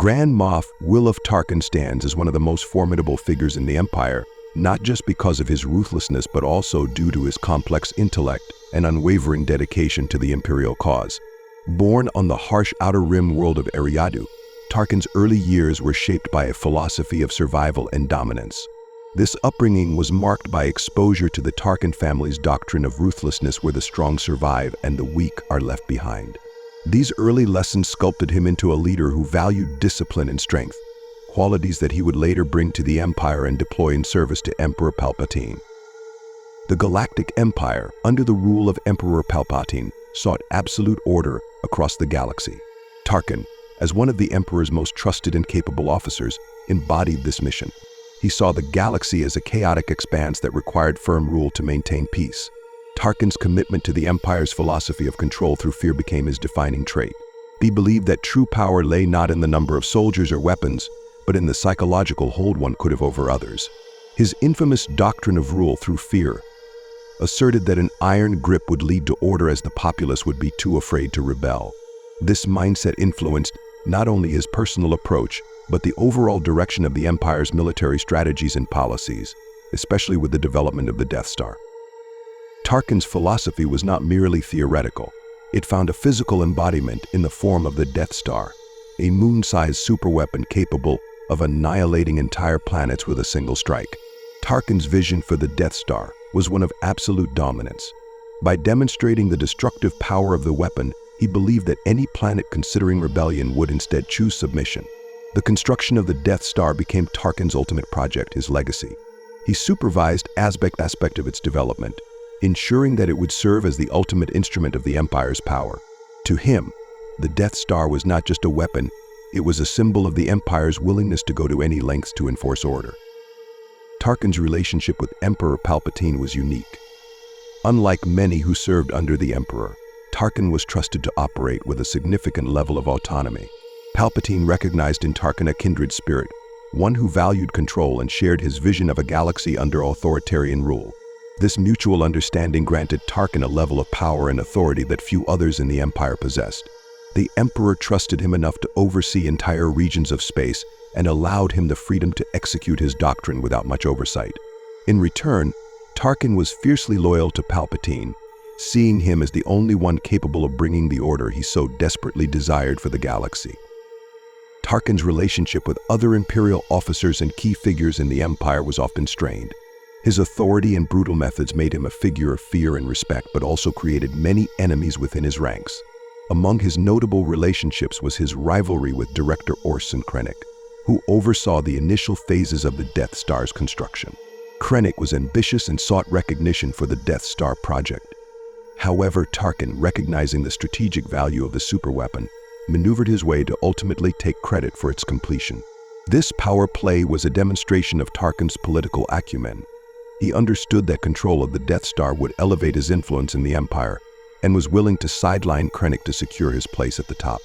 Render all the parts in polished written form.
Grand Moff Tarkin stands as one of the most formidable figures in the Empire, not just because of his ruthlessness but also due to his complex intellect and unwavering dedication to the Imperial cause. Born on the harsh Outer Rim world of Eriadu, Tarkin's early years were shaped by a philosophy of survival and dominance. This upbringing was marked by exposure to the Tarkin family's doctrine of ruthlessness, where the strong survive and the weak are left behind. These early lessons sculpted him into a leader who valued discipline and strength, qualities that he would later bring to the Empire and deploy in service to Emperor Palpatine. The Galactic Empire, under the rule of Emperor Palpatine, sought absolute order across the galaxy. Tarkin, as one of the Emperor's most trusted and capable officers, embodied this mission. He saw the galaxy as a chaotic expanse that required firm rule to maintain peace. Tarkin's commitment to the Empire's philosophy of control through fear became his defining trait. He believed that true power lay not in the number of soldiers or weapons, but in the psychological hold one could have over others. His infamous doctrine of rule through fear asserted that an iron grip would lead to order, as the populace would be too afraid to rebel. This mindset influenced not only his personal approach, but the overall direction of the Empire's military strategies and policies, especially with the development of the Death Star. Tarkin's philosophy was not merely theoretical. It found a physical embodiment in the form of the Death Star, a moon-sized superweapon capable of annihilating entire planets with a single strike. Tarkin's vision for the Death Star was one of absolute dominance. By demonstrating the destructive power of the weapon, he believed that any planet considering rebellion would instead choose submission. The construction of the Death Star became Tarkin's ultimate project, his legacy. He supervised aspect of its development, ensuring that it would serve as the ultimate instrument of the Empire's power. To him, the Death Star was not just a weapon, it was a symbol of the Empire's willingness to go to any lengths to enforce order. Tarkin's relationship with Emperor Palpatine was unique. Unlike many who served under the Emperor, Tarkin was trusted to operate with a significant level of autonomy. Palpatine recognized in Tarkin a kindred spirit, one who valued control and shared his vision of a galaxy under authoritarian rule. This mutual understanding granted Tarkin a level of power and authority that few others in the Empire possessed. The Emperor trusted him enough to oversee entire regions of space and allowed him the freedom to execute his doctrine without much oversight. In return, Tarkin was fiercely loyal to Palpatine, seeing him as the only one capable of bringing the order he so desperately desired for the galaxy. Tarkin's relationship with other Imperial officers and key figures in the Empire was often strained. His authority and brutal methods made him a figure of fear and respect, but also created many enemies within his ranks. Among his notable relationships was his rivalry with Director Orson Krennic, who oversaw the initial phases of the Death Star's construction. Krennic was ambitious and sought recognition for the Death Star project. However, Tarkin, recognizing the strategic value of the superweapon, maneuvered his way to ultimately take credit for its completion. This power play was a demonstration of Tarkin's political acumen. He understood that control of the Death Star would elevate his influence in the Empire, and was willing to sideline Krennic to secure his place at the top.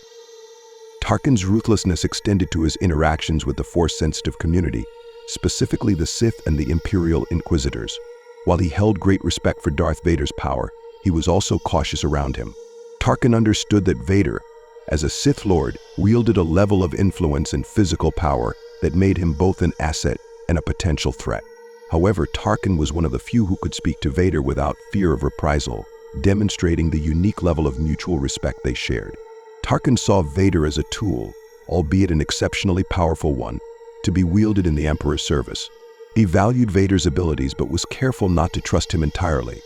Tarkin's ruthlessness extended to his interactions with the Force-sensitive community, specifically the Sith and the Imperial Inquisitors. While he held great respect for Darth Vader's power, he was also cautious around him. Tarkin understood that Vader, as a Sith Lord, wielded a level of influence and physical power that made him both an asset and a potential threat. However, Tarkin was one of the few who could speak to Vader without fear of reprisal, demonstrating the unique level of mutual respect they shared. Tarkin saw Vader as a tool, albeit an exceptionally powerful one, to be wielded in the Emperor's service. He valued Vader's abilities but was careful not to trust him entirely,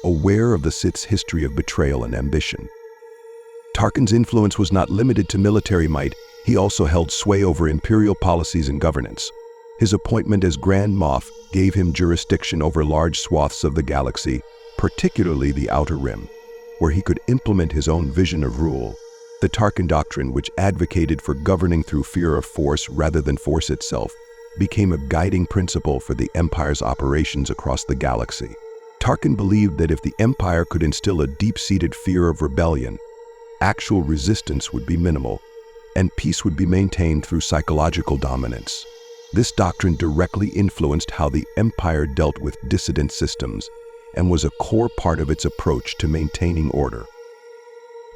aware of the Sith's history of betrayal and ambition. Tarkin's influence was not limited to military might, he also held sway over Imperial policies and governance. His appointment as Grand Moff gave him jurisdiction over large swaths of the galaxy, particularly the Outer Rim, where he could implement his own vision of rule. The Tarkin doctrine, which advocated for governing through fear of force rather than force itself, became a guiding principle for the Empire's operations across the galaxy. Tarkin believed that if the Empire could instill a deep-seated fear of rebellion, actual resistance would be minimal, and peace would be maintained through psychological dominance. This doctrine directly influenced how the Empire dealt with dissident systems and was a core part of its approach to maintaining order.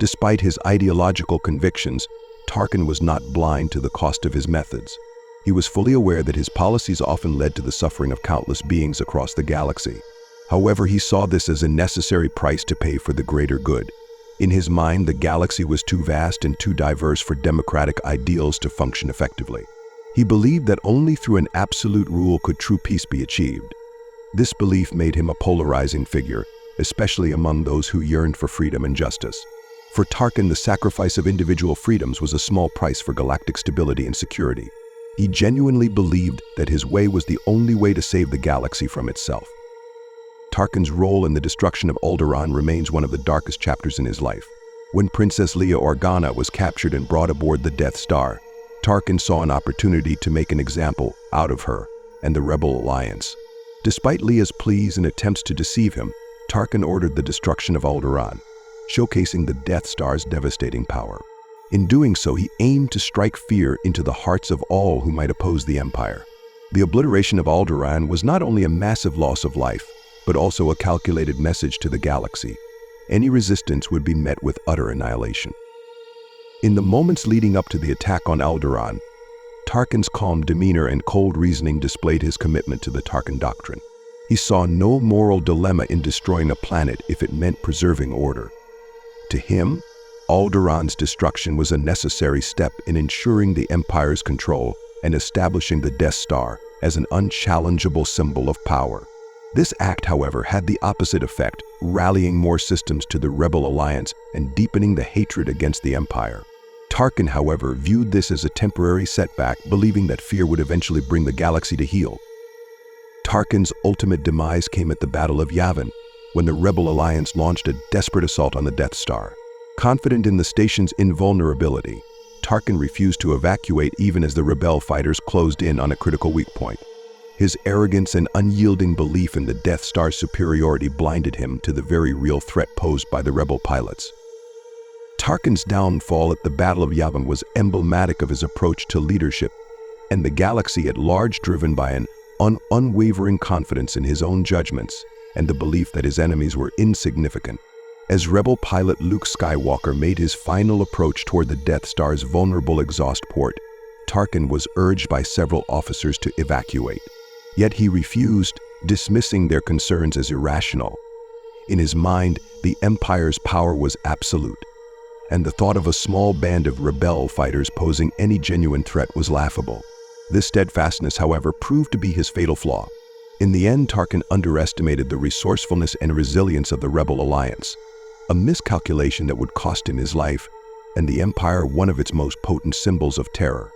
Despite his ideological convictions, Tarkin was not blind to the cost of his methods. He was fully aware that his policies often led to the suffering of countless beings across the galaxy. However, he saw this as a necessary price to pay for the greater good. In his mind, the galaxy was too vast and too diverse for democratic ideals to function effectively. He believed that only through an absolute rule could true peace be achieved. This belief made him a polarizing figure, especially among those who yearned for freedom and justice. For Tarkin, the sacrifice of individual freedoms was a small price for galactic stability and security. He genuinely believed that his way was the only way to save the galaxy from itself. Tarkin's role in the destruction of Alderaan remains one of the darkest chapters in his life. When Princess Leia Organa was captured and brought aboard the Death Star, Tarkin saw an opportunity to make an example out of her and the Rebel Alliance. Despite Leia's pleas and attempts to deceive him, Tarkin ordered the destruction of Alderaan, showcasing the Death Star's devastating power. In doing so, he aimed to strike fear into the hearts of all who might oppose the Empire. The obliteration of Alderaan was not only a massive loss of life, but also a calculated message to the galaxy. Any resistance would be met with utter annihilation. In the moments leading up to the attack on Alderaan, Tarkin's calm demeanor and cold reasoning displayed his commitment to the Tarkin doctrine. He saw no moral dilemma in destroying a planet if it meant preserving order. To him, Alderaan's destruction was a necessary step in ensuring the Empire's control and establishing the Death Star as an unchallengeable symbol of power. This act, however, had the opposite effect, rallying more systems to the Rebel Alliance and deepening the hatred against the Empire. Tarkin, however, viewed this as a temporary setback, believing that fear would eventually bring the galaxy to heel. Tarkin's ultimate demise came at the Battle of Yavin, when the Rebel Alliance launched a desperate assault on the Death Star. Confident in the station's invulnerability, Tarkin refused to evacuate even as the rebel fighters closed in on a critical weak point. His arrogance and unyielding belief in the Death Star's superiority blinded him to the very real threat posed by the rebel pilots. Tarkin's downfall at the Battle of Yavin was emblematic of his approach to leadership, and the galaxy at large driven by an unwavering confidence in his own judgments and the belief that his enemies were insignificant. As rebel pilot Luke Skywalker made his final approach toward the Death Star's vulnerable exhaust port, Tarkin was urged by several officers to evacuate. Yet he refused, dismissing their concerns as irrational. In his mind, the Empire's power was absolute, and the thought of a small band of rebel fighters posing any genuine threat was laughable. This steadfastness, however, proved to be his fatal flaw. In the end, Tarkin underestimated the resourcefulness and resilience of the Rebel Alliance, a miscalculation that would cost him his life, and the Empire one of its most potent symbols of terror.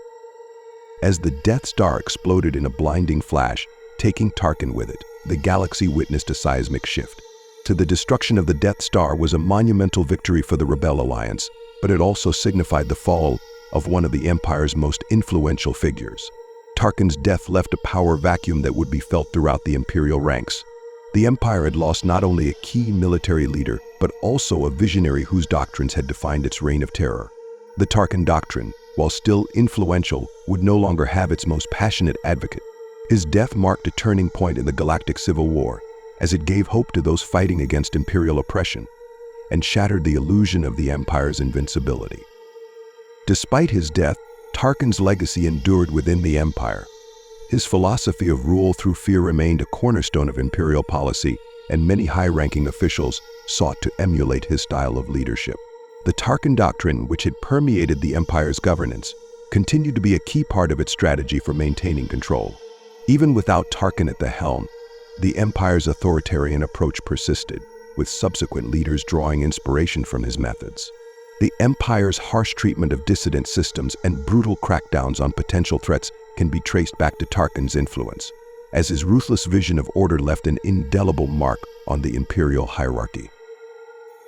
As the Death Star exploded in a blinding flash, taking Tarkin with it, the galaxy witnessed a seismic shift. The destruction of the Death Star was a monumental victory for the Rebel Alliance, but it also signified the fall of one of the Empire's most influential figures. Tarkin's death left a power vacuum that would be felt throughout the Imperial ranks. The Empire had lost not only a key military leader, but also a visionary whose doctrines had defined its reign of terror. The Tarkin doctrine, while still influential, would no longer have its most passionate advocate. His death marked a turning point in the galactic civil war, as it gave hope to those fighting against Imperial oppression and shattered the illusion of the Empire's invincibility. Despite his death, Tarkin's legacy endured within the Empire. His philosophy of rule through fear remained a cornerstone of Imperial policy, and many high-ranking officials sought to emulate his style of leadership. The Tarkin doctrine, which had permeated the Empire's governance, continued to be a key part of its strategy for maintaining control. Even without Tarkin at the helm, the Empire's authoritarian approach persisted, with subsequent leaders drawing inspiration from his methods. The Empire's harsh treatment of dissident systems and brutal crackdowns on potential threats can be traced back to Tarkin's influence, as his ruthless vision of order left an indelible mark on the Imperial hierarchy.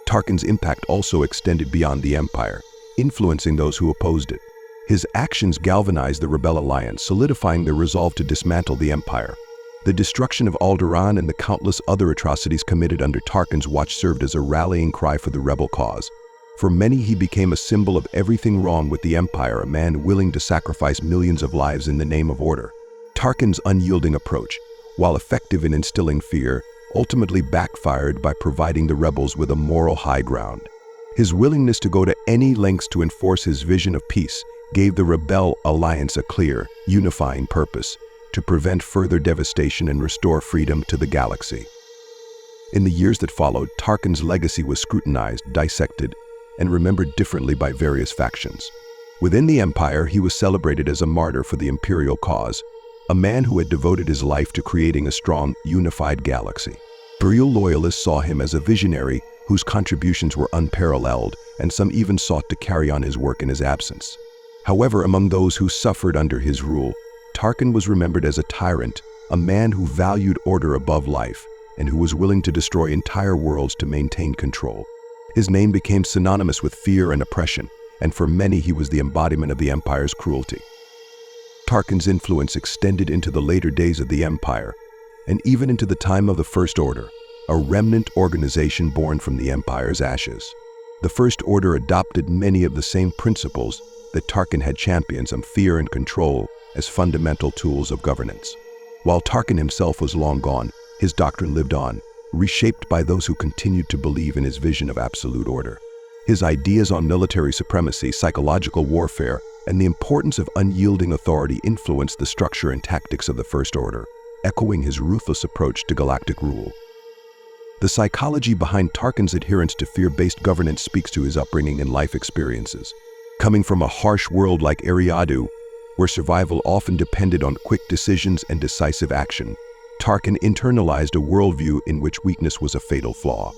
Tarkin's impact also extended beyond the Empire, influencing those who opposed it. His actions galvanized the Rebel Alliance, solidifying their resolve to dismantle the Empire. The destruction of Alderaan and the countless other atrocities committed under Tarkin's watch served as a rallying cry for the rebel cause. For many, he became a symbol of everything wrong with the Empire, a man willing to sacrifice millions of lives in the name of order. Tarkin's unyielding approach, while effective in instilling fear, ultimately backfired by providing the rebels with a moral high ground. His willingness to go to any lengths to enforce his vision of peace gave the Rebel Alliance a clear, unifying purpose to prevent further devastation and restore freedom to the galaxy. In the years that followed, Tarkin's legacy was scrutinized, dissected, and remembered differently by various factions. Within the Empire, he was celebrated as a martyr for the Imperial cause, a man who had devoted his life to creating a strong, unified galaxy. Imperial loyalists saw him as a visionary whose contributions were unparalleled, and some even sought to carry on his work in his absence. However, among those who suffered under his rule, Tarkin was remembered as a tyrant, a man who valued order above life, and who was willing to destroy entire worlds to maintain control. His name became synonymous with fear and oppression, and for many he was the embodiment of the Empire's cruelty. Tarkin's influence extended into the later days of the Empire, and even into the time of the First Order, a remnant organization born from the Empire's ashes. The First Order adopted many of the same principles that Tarkin had championed, fear and control, as fundamental tools of governance. While Tarkin himself was long gone, his doctrine lived on, reshaped by those who continued to believe in his vision of absolute order. His ideas on military supremacy, psychological warfare, and the importance of unyielding authority influenced the structure and tactics of the First Order, echoing his ruthless approach to galactic rule. The psychology behind Tarkin's adherence to fear-based governance speaks to his upbringing and life experiences. Coming from a harsh world like Eriadu, where survival often depended on quick decisions and decisive action, Tarkin internalized a worldview in which weakness was a fatal flaw.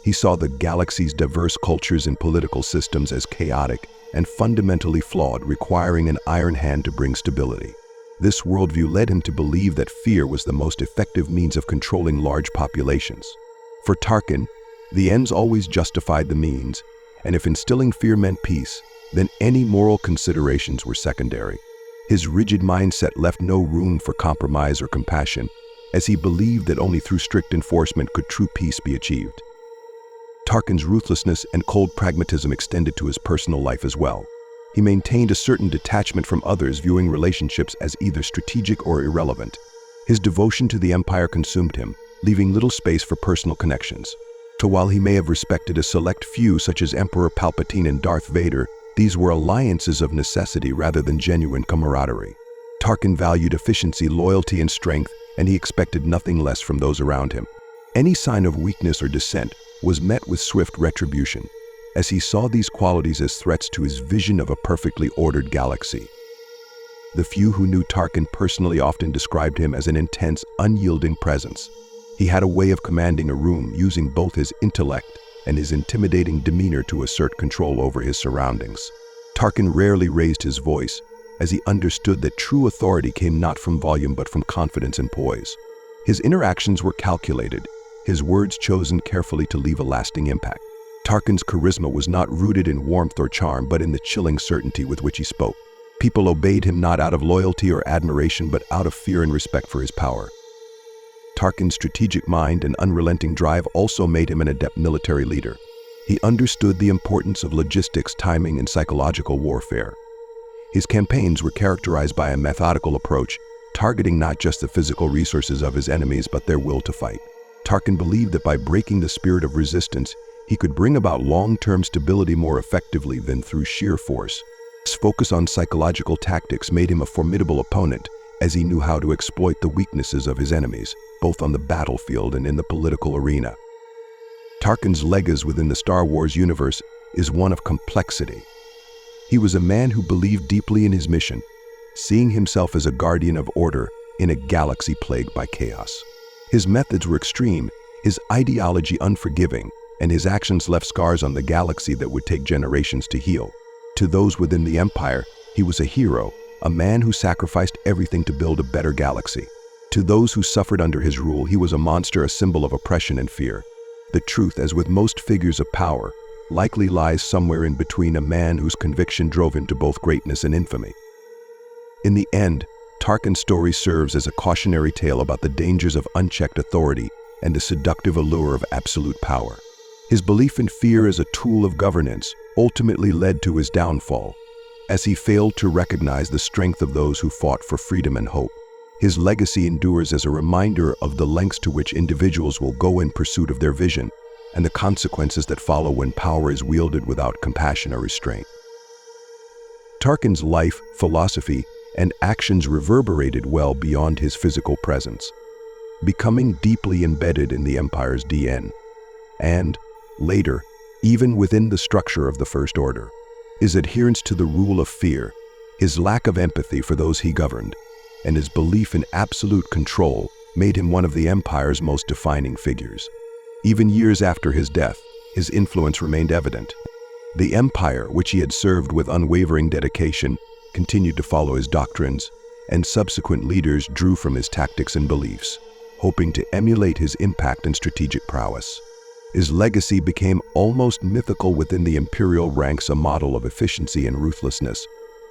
He saw the galaxy's diverse cultures and political systems as chaotic and fundamentally flawed, requiring an iron hand to bring stability. This worldview led him to believe that fear was the most effective means of controlling large populations. For Tarkin, the ends always justified the means, and if instilling fear meant peace, then any moral considerations were secondary. His rigid mindset left no room for compromise or compassion, as he believed that only through strict enforcement could true peace be achieved. Tarkin's ruthlessness and cold pragmatism extended to his personal life as well. He maintained a certain detachment from others, viewing relationships as either strategic or irrelevant. His devotion to the Empire consumed him, leaving little space for personal connections. So while he may have respected a select few such as Emperor Palpatine and Darth Vader, these were alliances of necessity rather than genuine camaraderie. Tarkin valued efficiency, loyalty, and strength, and he expected nothing less from those around him. Any sign of weakness or dissent was met with swift retribution, as he saw these qualities as threats to his vision of a perfectly ordered galaxy. The few who knew Tarkin personally often described him as an intense, unyielding presence. He had a way of commanding a room, using both his intellect and his intimidating demeanor to assert control over his surroundings. Tarkin rarely raised his voice, as he understood that true authority came not from volume but from confidence and poise. His interactions were calculated, his words chosen carefully to leave a lasting impact. Tarkin's charisma was not rooted in warmth or charm, but in the chilling certainty with which he spoke. People obeyed him not out of loyalty or admiration, but out of fear and respect for his power. Tarkin's strategic mind and unrelenting drive also made him an adept military leader. He understood the importance of logistics, timing, and psychological warfare. His campaigns were characterized by a methodical approach, targeting not just the physical resources of his enemies, but their will to fight. Tarkin believed that by breaking the spirit of resistance, he could bring about long-term stability more effectively than through sheer force. His focus on psychological tactics made him a formidable opponent, as he knew how to exploit the weaknesses of his enemies, both on the battlefield and in the political arena. Tarkin's legacy within the Star Wars universe is one of complexity. He was a man who believed deeply in his mission, seeing himself as a guardian of order in a galaxy plagued by chaos. His methods were extreme, his ideology unforgiving, and his actions left scars on the galaxy that would take generations to heal. To those within the Empire, he was a hero, a man who sacrificed everything to build a better galaxy. To those who suffered under his rule, he was a monster, a symbol of oppression and fear. The truth, as with most figures of power, likely lies somewhere in between, a man whose conviction drove him to both greatness and infamy. In the end, Tarkin's story serves as a cautionary tale about the dangers of unchecked authority and the seductive allure of absolute power. His belief in fear as a tool of governance ultimately led to his downfall, as he failed to recognize the strength of those who fought for freedom and hope. His legacy endures as a reminder of the lengths to which individuals will go in pursuit of their vision, and the consequences that follow when power is wielded without compassion or restraint. Tarkin's life, philosophy, and actions reverberated well beyond his physical presence, becoming deeply embedded in the Empire's DNA. And, later, even within the structure of the First Order, his adherence to the rule of fear, his lack of empathy for those he governed, and his belief in absolute control made him one of the Empire's most defining figures. Even years after his death, his influence remained evident. The Empire, which he had served with unwavering dedication, continued to follow his doctrines, and subsequent leaders drew from his tactics and beliefs, hoping to emulate his impact and strategic prowess. His legacy became almost mythical within the Imperial ranks, a model of efficiency and ruthlessness,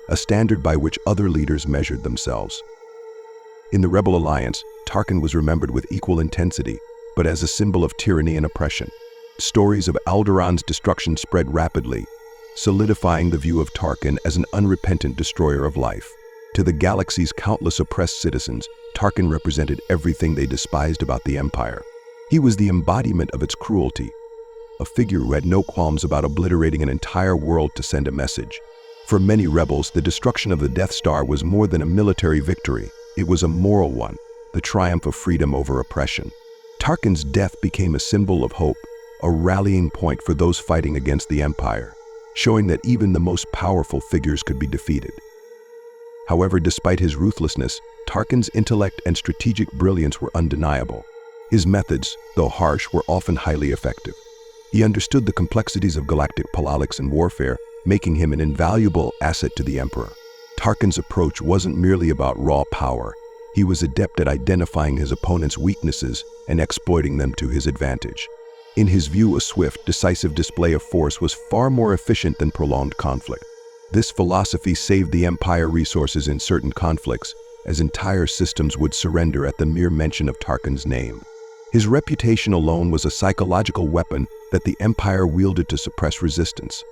a standard by which other leaders measured themselves. In the Rebel Alliance, Tarkin was remembered with equal intensity, but as a symbol of tyranny and oppression. Stories of Alderaan's destruction spread rapidly, solidifying the view of Tarkin as an unrepentant destroyer of life. To the galaxy's countless oppressed citizens, Tarkin represented everything they despised about the Empire. He was the embodiment of its cruelty, a figure who had no qualms about obliterating an entire world to send a message. For many rebels, the destruction of the Death Star was more than a military victory. It was a moral one, the triumph of freedom over oppression. Tarkin's death became a symbol of hope, a rallying point for those fighting against the Empire, showing that even the most powerful figures could be defeated. However, despite his ruthlessness, Tarkin's intellect and strategic brilliance were undeniable. His methods, though harsh, were often highly effective. He understood the complexities of galactic politics and warfare, making him an invaluable asset to the Emperor. Tarkin's approach wasn't merely about raw power. He was adept at identifying his opponent's weaknesses and exploiting them to his advantage. In his view, a swift, decisive display of force was far more efficient than prolonged conflict. This philosophy saved the Empire resources in certain conflicts, as entire systems would surrender at the mere mention of Tarkin's name. His reputation alone was a psychological weapon that the Empire wielded to suppress resistance.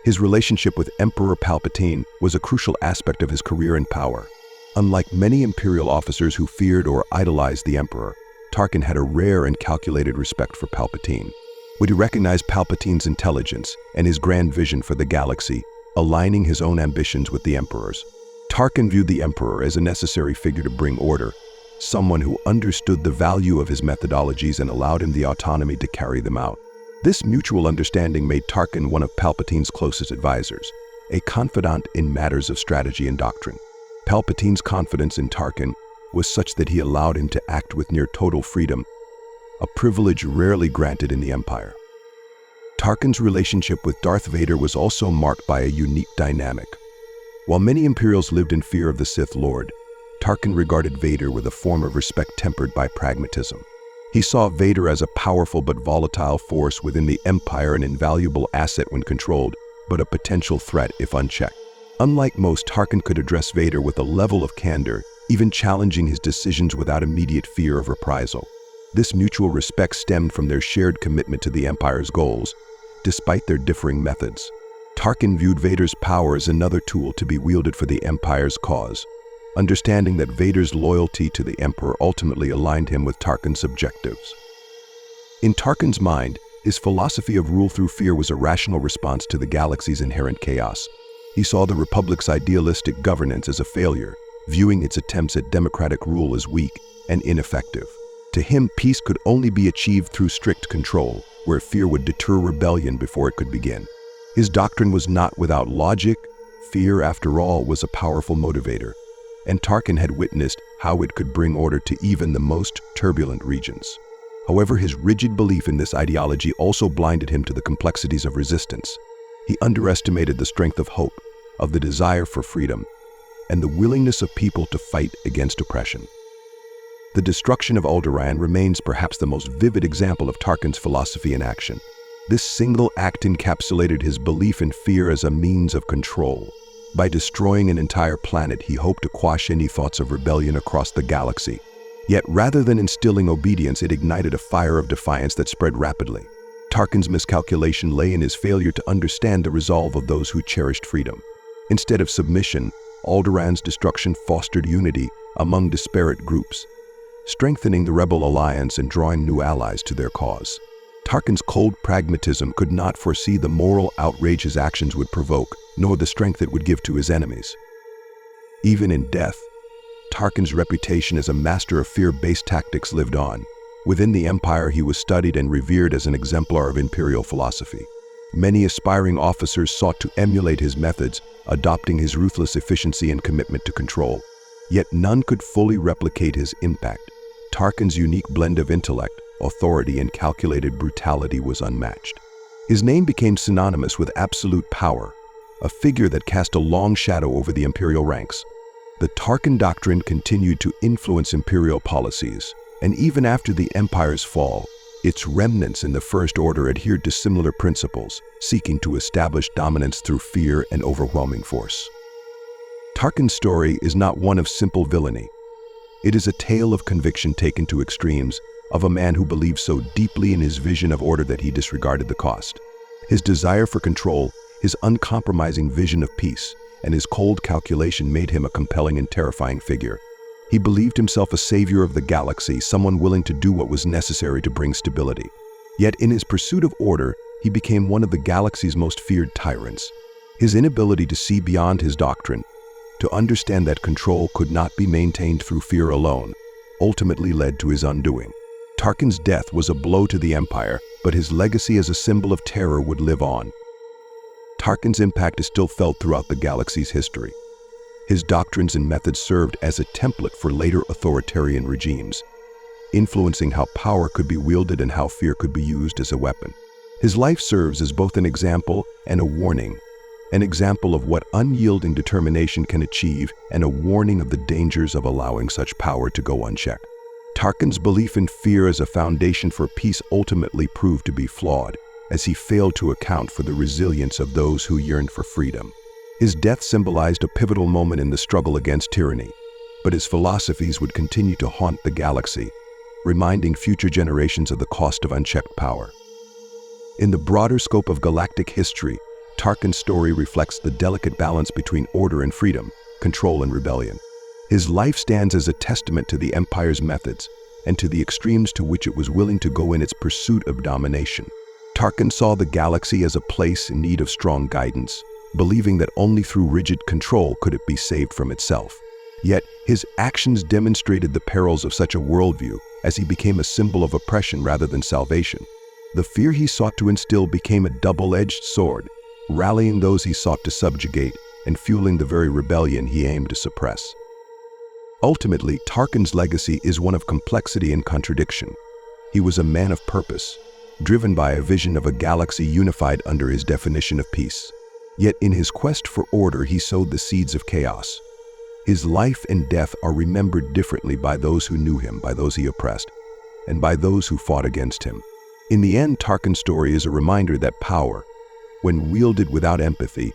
His relationship with Emperor Palpatine was a crucial aspect of his career and power. Unlike many Imperial officers who feared or idolized the Emperor, Tarkin had a rare and calculated respect for Palpatine. He recognized Palpatine's intelligence and his grand vision for the galaxy, aligning his own ambitions with the Emperor's. Tarkin viewed the Emperor as a necessary figure to bring order, someone who understood the value of his methodologies and allowed him the autonomy to carry them out. This mutual understanding made Tarkin one of Palpatine's closest advisors, a confidant in matters of strategy and doctrine. Palpatine's confidence in Tarkin was such that he allowed him to act with near total freedom, a privilege rarely granted in the Empire. Tarkin's relationship with Darth Vader was also marked by a unique dynamic. While many Imperials lived in fear of the Sith Lord, Tarkin regarded Vader with a form of respect tempered by pragmatism. He saw Vader as a powerful but volatile force within the Empire, an invaluable asset when controlled, but a potential threat if unchecked. Unlike most, Tarkin could address Vader with a level of candor, even challenging his decisions without immediate fear of reprisal. This mutual respect stemmed from their shared commitment to the Empire's goals, despite their differing methods. Tarkin viewed Vader's power as another tool to be wielded for the Empire's cause, understanding that Vader's loyalty to the Emperor ultimately aligned him with Tarkin's objectives. In Tarkin's mind, his philosophy of rule through fear was a rational response to the galaxy's inherent chaos. He saw the Republic's idealistic governance as a failure, viewing its attempts at democratic rule as weak and ineffective. To him, peace could only be achieved through strict control, where fear would deter rebellion before it could begin. His doctrine was not without logic. Fear, after all, was a powerful motivator, and Tarkin had witnessed how it could bring order to even the most turbulent regions. However, his rigid belief in this ideology also blinded him to the complexities of resistance. He underestimated the strength of hope, of the desire for freedom, and the willingness of people to fight against oppression. The destruction of Alderaan remains perhaps the most vivid example of Tarkin's philosophy in action. This single act encapsulated his belief in fear as a means of control. By destroying an entire planet, he hoped to quash any thoughts of rebellion across the galaxy. Yet rather than instilling obedience, it ignited a fire of defiance that spread rapidly. Tarkin's miscalculation lay in his failure to understand the resolve of those who cherished freedom. Instead of submission, Alderaan's destruction fostered unity among disparate groups, strengthening the Rebel Alliance and drawing new allies to their cause. Tarkin's cold pragmatism could not foresee the moral outrage his actions would provoke, nor the strength it would give to his enemies. Even in death, Tarkin's reputation as a master of fear-based tactics lived on. Within the Empire, he was studied and revered as an exemplar of Imperial philosophy. Many aspiring officers sought to emulate his methods, adopting his ruthless efficiency and commitment to control. Yet none could fully replicate his impact. Tarkin's unique blend of intellect, authority, and calculated brutality was unmatched. His name became synonymous with absolute power, a figure that cast a long shadow over the Imperial ranks. The Tarkin doctrine continued to influence Imperial policies, and even after the Empire's fall, its remnants in the First Order adhered to similar principles, seeking to establish dominance through fear and overwhelming force. Tarkin's story is not one of simple villainy. It is a tale of conviction taken to extremes, of a man who believed so deeply in his vision of order that he disregarded the cost. His desire for control, his uncompromising vision of peace, and his cold calculation made him a compelling and terrifying figure. He believed himself a savior of the galaxy, someone willing to do what was necessary to bring stability. Yet in his pursuit of order, he became one of the galaxy's most feared tyrants. His inability to see beyond his doctrine, to understand that control could not be maintained through fear alone, ultimately led to his undoing. Tarkin's death was a blow to the Empire, but his legacy as a symbol of terror would live on. Tarkin's impact is still felt throughout the galaxy's history. His doctrines and methods served as a template for later authoritarian regimes, influencing how power could be wielded and how fear could be used as a weapon. His life serves as both an example and a warning, an example of what unyielding determination can achieve and a warning of the dangers of allowing such power to go unchecked. Tarkin's belief in fear as a foundation for peace ultimately proved to be flawed, as he failed to account for the resilience of those who yearned for freedom. His death symbolized a pivotal moment in the struggle against tyranny, but his philosophies would continue to haunt the galaxy, reminding future generations of the cost of unchecked power. In the broader scope of galactic history, Tarkin's story reflects the delicate balance between order and freedom, control and rebellion. His life stands as a testament to the Empire's methods and to the extremes to which it was willing to go in its pursuit of domination. Tarkin saw the galaxy as a place in need of strong guidance, believing that only through rigid control could it be saved from itself. Yet, his actions demonstrated the perils of such a worldview as he became a symbol of oppression rather than salvation. The fear he sought to instill became a double-edged sword, rallying those he sought to subjugate and fueling the very rebellion he aimed to suppress. Ultimately, Tarkin's legacy is one of complexity and contradiction. He was a man of purpose, driven by a vision of a galaxy unified under his definition of peace. Yet in his quest for order, he sowed the seeds of chaos. His life and death are remembered differently by those who knew him, by those he oppressed, and by those who fought against him. In the end, Tarkin's story is a reminder that power, when wielded without empathy,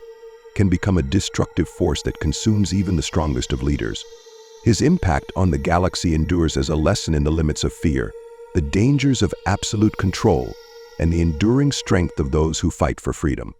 can become a destructive force that consumes even the strongest of leaders. His impact on the galaxy endures as a lesson in the limits of fear, the dangers of absolute control, and the enduring strength of those who fight for freedom.